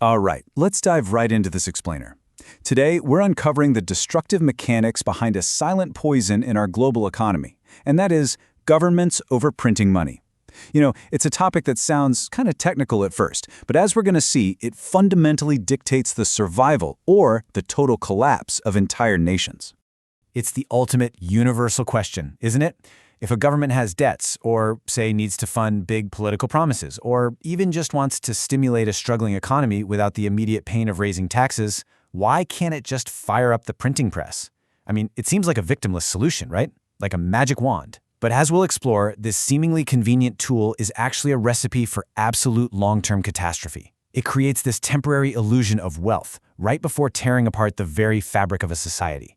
All right, let's dive right into this explainer. Today, we're uncovering the destructive mechanics behind a silent poison in our global economy, and that is governments overprinting money. It's a topic that sounds kind of technical at first, but as we're going to see, it fundamentally dictates the survival or the total collapse of entire nations. It's the ultimate universal question, isn't it? If a government has debts, or, say, needs to fund big political promises, or even just wants to stimulate a struggling economy without the immediate pain of raising taxes, why can't it just fire up the printing press? I mean, it seems like a victimless solution, right? Like a magic wand. But as we'll explore, this seemingly convenient tool is actually a recipe for absolute long-term catastrophe. It creates this temporary illusion of wealth right before tearing apart the very fabric of a society.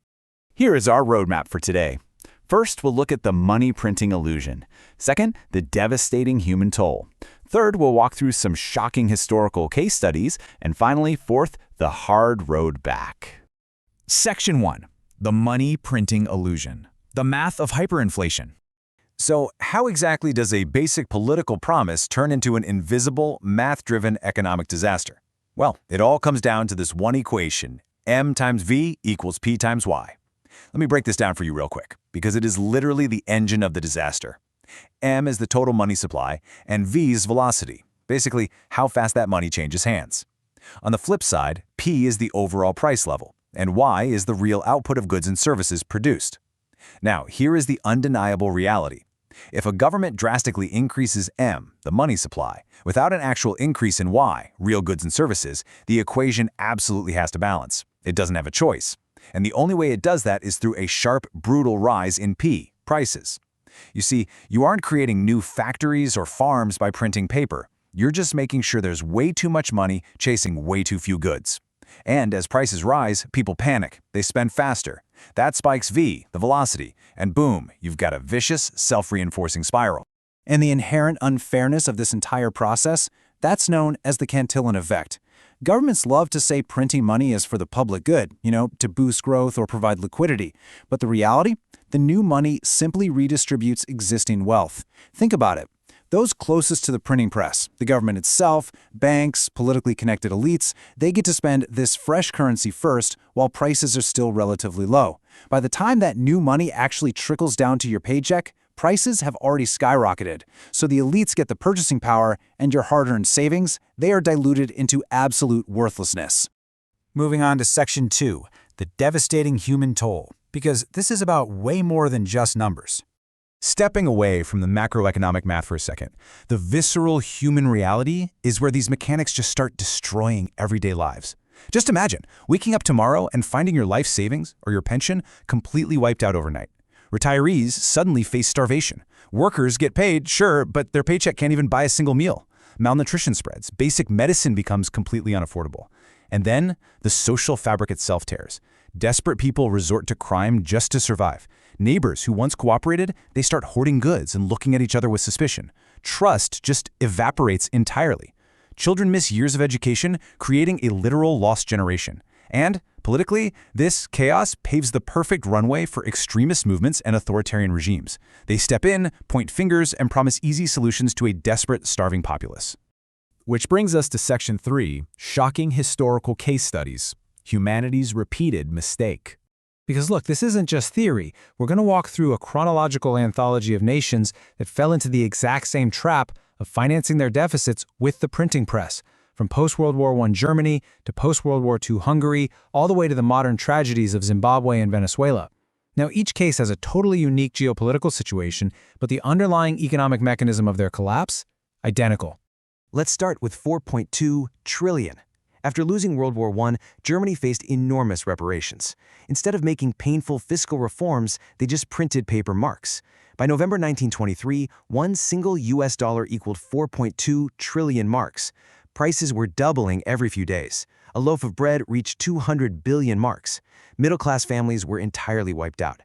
Here is our roadmap for today. First, we'll look at the money printing illusion. Second, the devastating human toll. Third, we'll walk through some shocking historical case studies. And finally, fourth, the hard road back. Section 1. The money printing illusion. The math of hyperinflation. So, how exactly does a basic political promise turn into an invisible, math-driven economic disaster? Well, it all comes down to this one equation: M times V equals P times Y. Let me break this down for you real quick, because it is literally the engine of the disaster. M is the total money supply, and V is velocity, basically how fast that money changes hands. On the flip side, P is the overall price level, and Y is the real output of goods and services produced. Now, here is the undeniable reality. If a government drastically increases M, the money supply, without an actual increase in Y, real goods and services, the equation absolutely has to balance. It doesn't have a choice. And the only way it does that is through a sharp, brutal rise in P, prices. You see, you aren't creating new factories or farms by printing paper. You're just making sure there's way too much money chasing way too few goods. And as prices rise, people panic. They spend faster. That spikes V, the velocity, and boom, you've got a vicious, self-reinforcing spiral. And the inherent unfairness of this entire process, that's known as the Cantillon effect. Governments love to say printing money is for the public good, to boost growth or provide liquidity. But the reality? The new money simply redistributes existing wealth. Think about it. Those closest to the printing press, the government itself, banks, politically connected elites, they get to spend this fresh currency first while prices are still relatively low. By the time that new money actually trickles down to your paycheck, prices have already skyrocketed. So the elites get the purchasing power, and your hard-earned savings, they are diluted into absolute worthlessness. Moving on to Section 2, the devastating human toll, because this is about way more than just numbers. Stepping away from the macroeconomic math for a second, the visceral human reality is where these mechanics just start destroying everyday lives. Just imagine waking up tomorrow and finding your life savings or your pension completely wiped out overnight. Retirees suddenly face starvation. Workers get paid, sure, but their paycheck can't even buy a single meal. Malnutrition spreads. Basic medicine becomes completely unaffordable. And then the social fabric itself tears. Desperate people resort to crime just to survive. Neighbors who once cooperated, they start hoarding goods and looking at each other with suspicion. Trust just evaporates entirely. Children miss years of education, creating a literal lost generation. And, politically, this chaos paves the perfect runway for extremist movements and authoritarian regimes. They step in, point fingers, and promise easy solutions to a desperate, starving populace. Which brings us to Section 3, shocking historical case studies. Humanity's repeated mistake. Because look, this isn't just theory. We're going to walk through a chronological anthology of nations that fell into the exact same trap of financing their deficits with the printing press, from post-World War I Germany to post-World War II Hungary, all the way to the modern tragedies of Zimbabwe and Venezuela. Now, each case has a totally unique geopolitical situation, but the underlying economic mechanism of their collapse? Identical. Let's start with 4.2 trillion. After losing World War I, Germany faced enormous reparations. Instead of making painful fiscal reforms, they just printed paper marks. By November 1923, one single US dollar equaled 4.2 trillion marks. Prices were doubling every few days. A loaf of bread reached 200 billion marks. Middle-class families were entirely wiped out.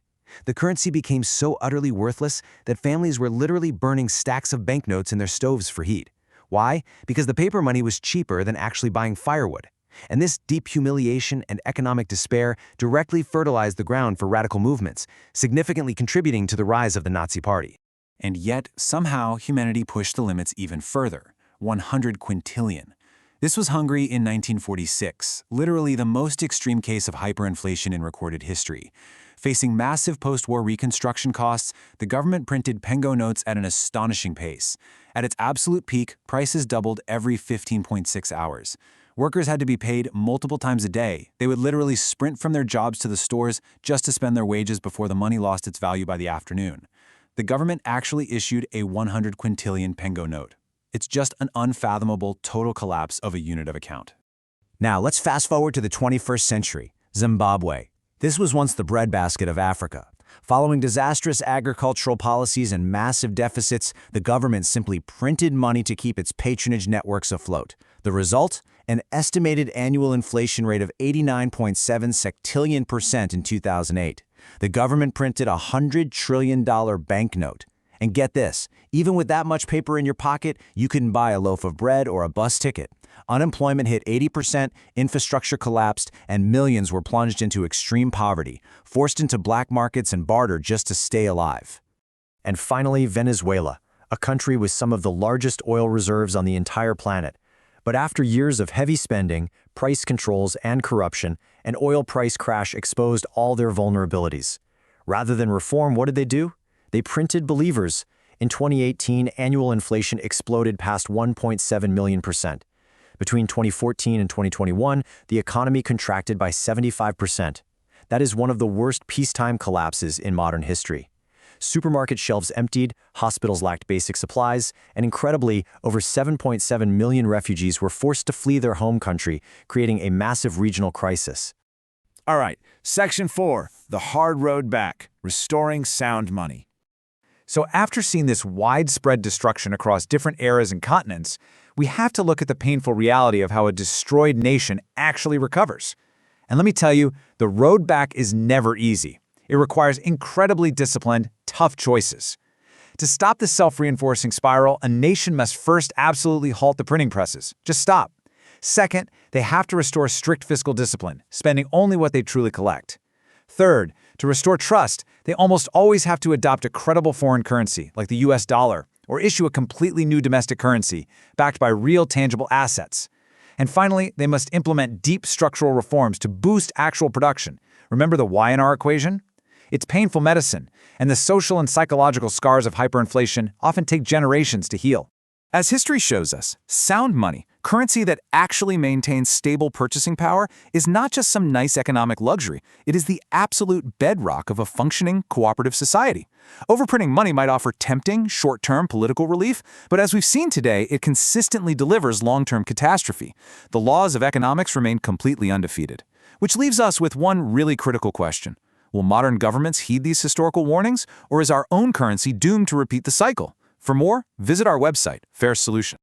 The currency became so utterly worthless that families were literally burning stacks of banknotes in their stoves for heat. Why? Because the paper money was cheaper than actually buying firewood. And this deep humiliation and economic despair directly fertilized the ground for radical movements, significantly contributing to the rise of the Nazi Party. And yet, somehow, humanity pushed the limits even further, 100 quintillion. This was Hungary in 1946, literally the most extreme case of hyperinflation in recorded history. Facing massive post-war reconstruction costs, the government printed pengo notes at an astonishing pace. At its absolute peak, prices doubled every 15.6 hours. Workers had to be paid multiple times a day. They would literally sprint from their jobs to the stores just to spend their wages before the money lost its value by the afternoon. The government actually issued a 100 quintillion pengo note. It's just an unfathomable total collapse of a unit of account. Now, let's fast forward to the 21st century, Zimbabwe. This was once the breadbasket of Africa. Following disastrous agricultural policies and massive deficits, the government simply printed money to keep its patronage networks afloat. The result? An estimated annual inflation rate of 89.7 sectillion% in 2008. The government printed a $100 trillion banknote. And get this, even with that much paper in your pocket, you couldn't buy a loaf of bread or a bus ticket. Unemployment hit 80%, infrastructure collapsed, and millions were plunged into extreme poverty, forced into black markets and barter just to stay alive. And finally, Venezuela, a country with some of the largest oil reserves on the entire planet. But after years of heavy spending, price controls, and corruption, an oil price crash exposed all their vulnerabilities. Rather than reform, what did they do? They printed believers. In 2018, annual inflation exploded past 1.7 million%. Between 2014 and 2021, the economy contracted by 75%. That is one of the worst peacetime collapses in modern history. Supermarket shelves emptied, hospitals lacked basic supplies, and incredibly, over 7.7 million refugees were forced to flee their home country, creating a massive regional crisis. All right, Section 4, the hard road back, restoring sound money. So after seeing this widespread destruction across different eras and continents, we have to look at the painful reality of how a destroyed nation actually recovers. And let me tell you, the road back is never easy. It requires incredibly disciplined, tough choices. To stop this self-reinforcing spiral, a nation must first absolutely halt the printing presses. Just stop. Second, they have to restore strict fiscal discipline, spending only what they truly collect. Third, to restore trust, they almost always have to adopt a credible foreign currency, like the US dollar, or issue a completely new domestic currency, backed by real tangible assets. And finally, they must implement deep structural reforms to boost actual production. Remember the Y&R equation? It's painful medicine, and the social and psychological scars of hyperinflation often take generations to heal. As history shows us, sound money, currency that actually maintains stable purchasing power, is not just some nice economic luxury. It is the absolute bedrock of a functioning, cooperative society. Overprinting money might offer tempting, short-term political relief, but as we've seen today, it consistently delivers long-term catastrophe. The laws of economics remain completely undefeated. Which leaves us with one really critical question. Will modern governments heed these historical warnings, or is our own currency doomed to repeat the cycle? For more, visit our website, Fair Solution.